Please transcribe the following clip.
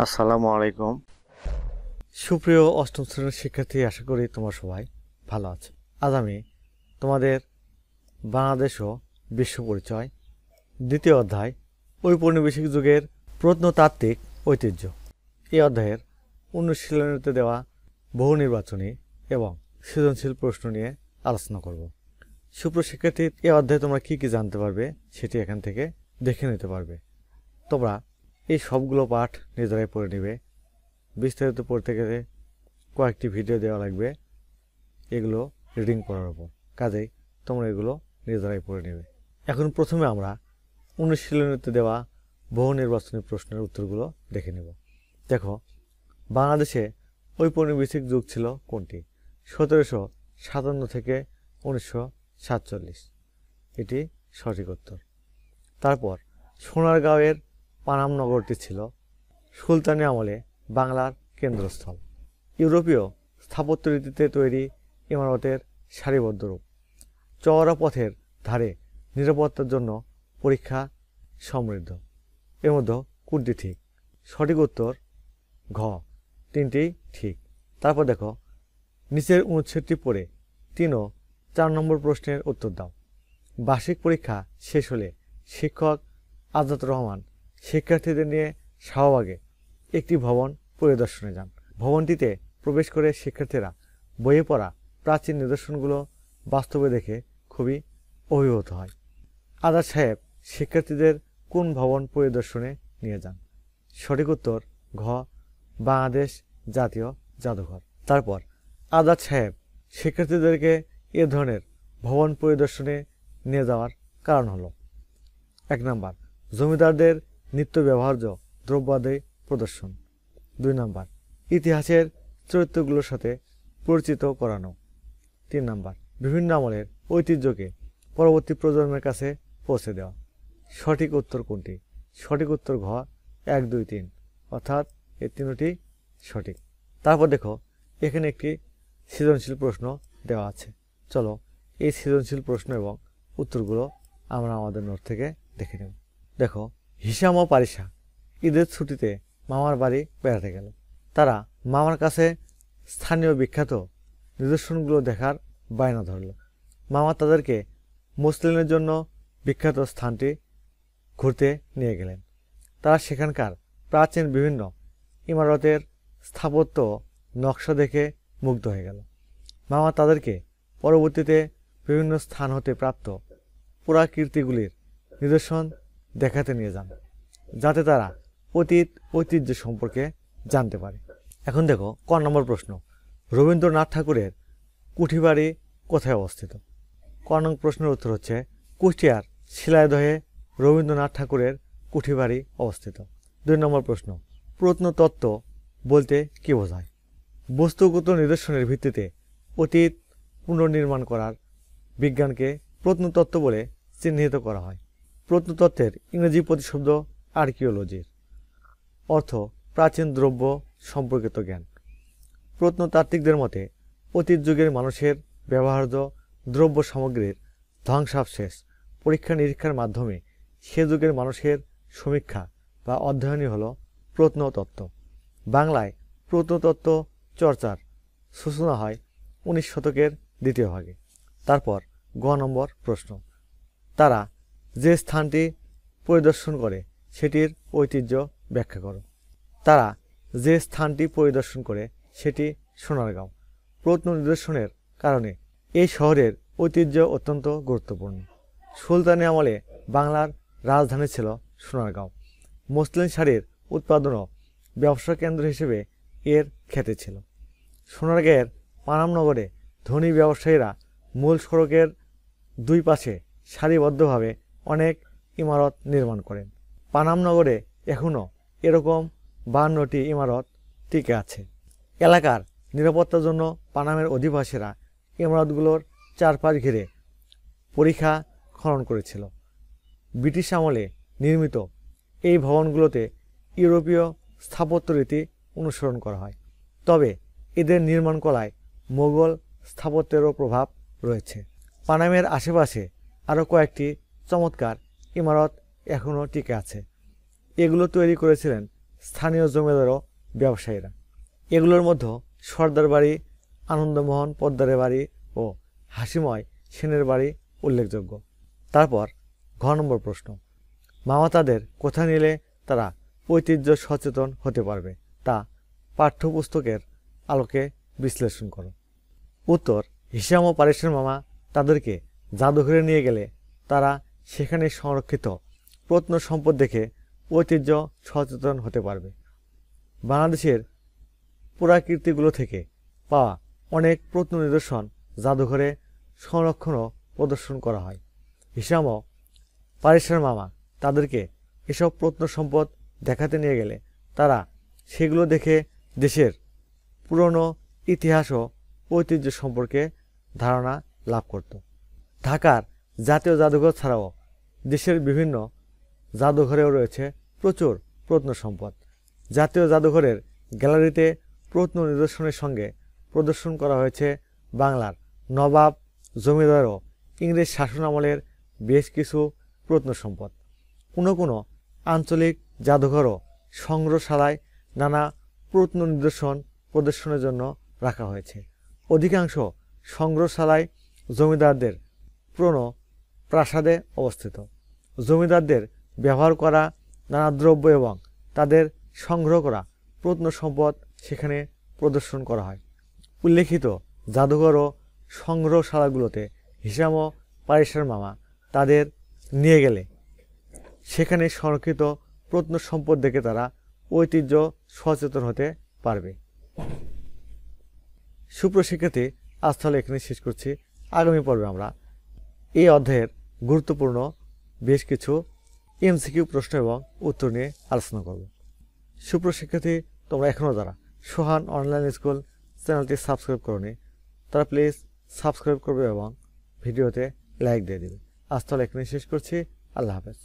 আসসালামু আলাইকুম। সুপ্রিয় অষ্টম শ্রেণীর শিক্ষার্থী, আশা করি তোমরা সবাই ভালো আছো। আজ আমি তোমাদের বাংলাদেশ ও বিশ্ব পরিচয় দ্বিতীয় অধ্যায় ঔপনিবেশিক যুগের প্রত্নতাত্ত্বিক ঐতিহ্য এই অধ্যায়ের অনুশীলনীতে দেওয়া বহু নির্বাচনী এবং সৃজনশীল প্রশ্ন নিয়ে আলোচনা করব। সুপ্রিয় শিক্ষার্থী, এই অধ্যায়ে তোমরা কী কী জানতে পারবে সেটি এখান থেকে দেখে নিতে পারবে। তোমরা এই সবগুলো পাঠ নিজেরাই পড়ে নেবে। বিস্তারিত পড়তে গেলে কয়েকটি ভিডিও দেওয়া লাগবে এগুলো রিডিং পড়ার উপর, কাজেই তোমরা এগুলো নিজেরাই পড়ে নেবে। এখন প্রথমে আমরা অনুশীলনীতে দেওয়া বহু নির্বাচনী প্রশ্নের উত্তরগুলো দেখে নেব। দেখো, বাংলাদেশে ঔপনিবেশিক যুগ ছিল কোনটি? 1757 থেকে 1947, এটি সঠিক উত্তর। তারপর সোনারগাঁওয়ের পানাম নগরটি ছিল সুলতানি আমলে বাংলার কেন্দ্রস্থল। ইউরোপীয় স্থাপত্য রীতিতে তৈরি ইমারতের সারিবদ্ধ রূপ। চওড়া পথের ধারে নিরাপত্তার জন্য পরীক্ষা সমৃদ্ধ। এর মধ্যে কোনটি ঠিক? সঠিক উত্তর ঘ, তিনটি ঠিক। তারপর দেখো, নিচের অনুচ্ছেদটি পড়ে 3 ও 4 নম্বর প্রশ্নের উত্তর দাও। বার্ষিক পরীক্ষা শেষ হলে শিক্ষক আজাদ রহমান শিক্ষার্থীদের নিয়ে শাহবাগে একটি ভবন পরিদর্শনে যান। ভবনটিতে প্রবেশ করে শিক্ষার্থীরা বইয়ে পড়া প্রাচীন নিদর্শনগুলো বাস্তবে দেখে খুবই অভিভূত হয়। আজাদ সাহেব শিক্ষার্থীদের কোন ভবন পরিদর্শনে নিয়ে যান? সঠিক উত্তর ঘ, বাংলাদেশ জাতীয় জাদুঘর। তারপর আজাদ সাহেব শিক্ষার্থীদেরকে এ ধরনের ভবন পরিদর্শনে নিয়ে যাওয়ার কারণ হলো: 1 নাম্বার, জমিদারদের নিত্য ব্যবহার্য দ্রব্যাদি প্রদর্শন। 2 নাম্বার, ইতিহাসের চরিত্রগুলোর সাথে পরিচিত করানো। 3 নাম্বার, বিভিন্ন আমলের ঐতিহ্যকে পরবর্তী প্রজন্মের কাছে পৌঁছে দেওয়া। সঠিক উত্তর কোনটি? সঠিক উত্তর ঘ, 1, 2, 3, অর্থাৎ এই তিনটি সঠিক। তারপর দেখো, এখানে একটি সৃজনশীল প্রশ্ন দেওয়া আছে। চলো এই সৃজনশীল প্রশ্ন এবং উত্তরগুলো আমরা আমাদের নোট থেকে দেখে নেব। দেখো, হিসাম ও পারিসা ঈদের ছুটিতে মামার বাড়ি বেড়াতে গেল। তারা মামার কাছে স্থানীয় বিখ্যাত নিদর্শনগুলো দেখার বায়না ধরল। মামা তাদেরকে মুসলিমের জন্য বিখ্যাত স্থানটি ঘুরতে নিয়ে গেলেন। তারা সেখানকার প্রাচীন বিভিন্ন ইমারতের স্থাপত্য নকশা দেখে মুগ্ধ হয়ে গেল। মামা তাদেরকে পরবর্তীতে বিভিন্ন স্থান হতে প্রাপ্ত পুরাকীর্তিগুলির নিদর্শন দেখাতে নিয়ে যান, যাতে তারা অতীত ঐতিহ্য সম্পর্কে জানতে পারে। এখন দেখো, ক নম্বর প্রশ্ন, রবীন্দ্রনাথ ঠাকুরের কুঠিবাড়ি কোথায় অবস্থিত? ক নং প্রশ্নের উত্তর হচ্ছে কুষ্টিয়ার শিলাইদহে রবীন্দ্রনাথ ঠাকুরের কুঠিবাড়ি অবস্থিত। 2 নম্বর প্রশ্ন, প্রত্নতত্ত্ব বলতে কী বোঝায়? বস্তুগত নিদর্শনের ভিত্তিতে অতীত পুনর্নির্মাণ করার বিজ্ঞানকে প্রত্নতত্ত্ব বলে চিহ্নিত করা হয়। প্রত্নতত্ত্বের ইংরেজি প্রতিশব্দ আর্কিওলজির অর্থ প্রাচীন দ্রব্য সম্পর্কিত জ্ঞান। প্রত্নতাত্ত্বিকদের মতে অতীত যুগের মানুষের ব্যবহার্য দ্রব্য সামগ্রীর ধ্বংসাবশেষ পরীক্ষা নিরীক্ষার মাধ্যমে সে যুগের মানুষের সমীক্ষা বা অধ্যয়নই হল প্রত্নতত্ত্ব। বাংলায় প্রত্নতত্ত্ব চর্চার সূচনা হয় 19 শতকের দ্বিতীয় ভাগে। তারপর গ নম্বর প্রশ্ন, তারা যে স্থানটি পরিদর্শন করে সেটির ঐতিহ্য ব্যাখ্যা করো। তারা যে স্থানটি পরিদর্শন করে সেটি সোনারগাঁও। প্রত্ন নিদর্শনের কারণে এই শহরের ঐতিহ্য অত্যন্ত গুরুত্বপূর্ণ। সুলতানি আমলে বাংলার রাজধানী ছিল সোনারগাঁও। মসলিন শাড়ির উৎপাদন ও ব্যবসা কেন্দ্র হিসেবে এর খ্যাতি ছিল। সোনারগাঁয়ের পানাম নগরে ধনী ব্যবসায়ীরা মূল সড়কের 2 পাশে সারিবদ্ধভাবে অনেক ইমারত নির্মাণ করেন। পানাম নগরে এখনও এরকম 52টি ইমারত টিকে আছে। এলাকার নিরাপত্তার জন্য পানামের অধিবাসীরা ইমারতগুলোর চারপাশ ঘিরে পরিখা খনন করেছিল। ব্রিটিশ আমলে নির্মিত এই ভবনগুলোতে ইউরোপীয় স্থাপত্য রীতি অনুসরণ করা হয়, তবে এদের নির্মাণ কলায় মোগল স্থাপত্যেরও প্রভাব রয়েছে। পানামের আশেপাশে আরও কয়েকটি চমৎকার ইমারত এখনও টিকে আছে। এগুলো তৈরি করেছিলেন স্থানীয় জমিদার ও ব্যবসায়ীরা। এগুলোর মধ্যে সর্দার বাড়ি, আনন্দমোহন পোদ্দারের বাড়ি ও হাসিময় সেনের বাড়ি উল্লেখযোগ্য। তারপর ঘ নম্বর প্রশ্ন, মামা তাদের কোথায় নিলে তারা ঐতিহ্য সচেতন হতে পারবে তা পাঠ্যপুস্তকের আলোকে বিশ্লেষণ করো। উত্তর, হিসাম ও পারেশের মামা তাদেরকে জাদুঘরে নিয়ে গেলে তারা সেখানে সংরক্ষিত প্রত্নসম্পদ দেখে ঐতিহ্য সচেতন হতে পারবে। বাংলাদেশের পুরাকীর্তিগুলো থেকে পাওয়া অনেক প্রত্ননিদর্শন জাদুঘরে সংরক্ষণ ও প্রদর্শন করা হয়। হিসাম ও পারেশের মামা তাদেরকে এসব প্রত্নসম্পদ দেখাতে নিয়ে গেলে তারা সেগুলো দেখে দেশের পুরনো ইতিহাস ও ঐতিহ্য সম্পর্কে ধারণা লাভ করত। ঢাকার জাতীয় জাদুঘর ছাড়াও দেশের বিভিন্ন জাদুঘরেও রয়েছে প্রচুর প্রত্নসম্পদ। জাতীয় জাদুঘরের গ্যালারিতে প্রত্ন নিদর্শনের সঙ্গে প্রদর্শন করা হয়েছে বাংলার নবাব, জমিদার ও ইংরেজ শাসনামলের বেশ কিছু প্রত্নসম্পদ। কোনো আঞ্চলিক জাদুঘর ও সংগ্রহশালায় নানা প্রত্ন নিদর্শন প্রদর্শনের জন্য রাখা হয়েছে। অধিকাংশ সংগ্রহশালায় জমিদারদের পুরনো প্রাসাদে অবস্থিত। জমিদারদের ব্যবহার করা নানা দ্রব্য এবং তাদের সংগ্রহ করা প্রত্নসম্পদ সেখানে প্রদর্শন করা হয়। উল্লেখিত জাদুঘর ও সংগ্রহশালাগুলোতে হিসাম ও পারেশের মামা তাদের নিয়ে গেলে সেখানে সংরক্ষিত প্রত্নসম্পদ দেখে তারা ঐতিহ্য সচেতন হতে পারবে। সুপ্রশিক্ষার্থী, আজ তাহলে এখানে শেষ করছি। আগামী পর্বে আমরা এই অধ্যায়ের গুরুত্বপূর্ণ বেশ কিছু এমসিকিউ প্রশ্ন এবং উত্তর নিয়ে আলোচনা করব। সুপ্রশিক্ষার্থী, তোমরা এখনও যারা সোহান অনলাইন স্কুল চ্যানেলটি সাবস্ক্রাইব করোনি তারা প্লিজ সাবস্ক্রাইব করবে এবং ভিডিওতে লাইক দিয়ে দেবে। আজ তাহলে এখানে শেষ করছি। আল্লাহ হাফেজ।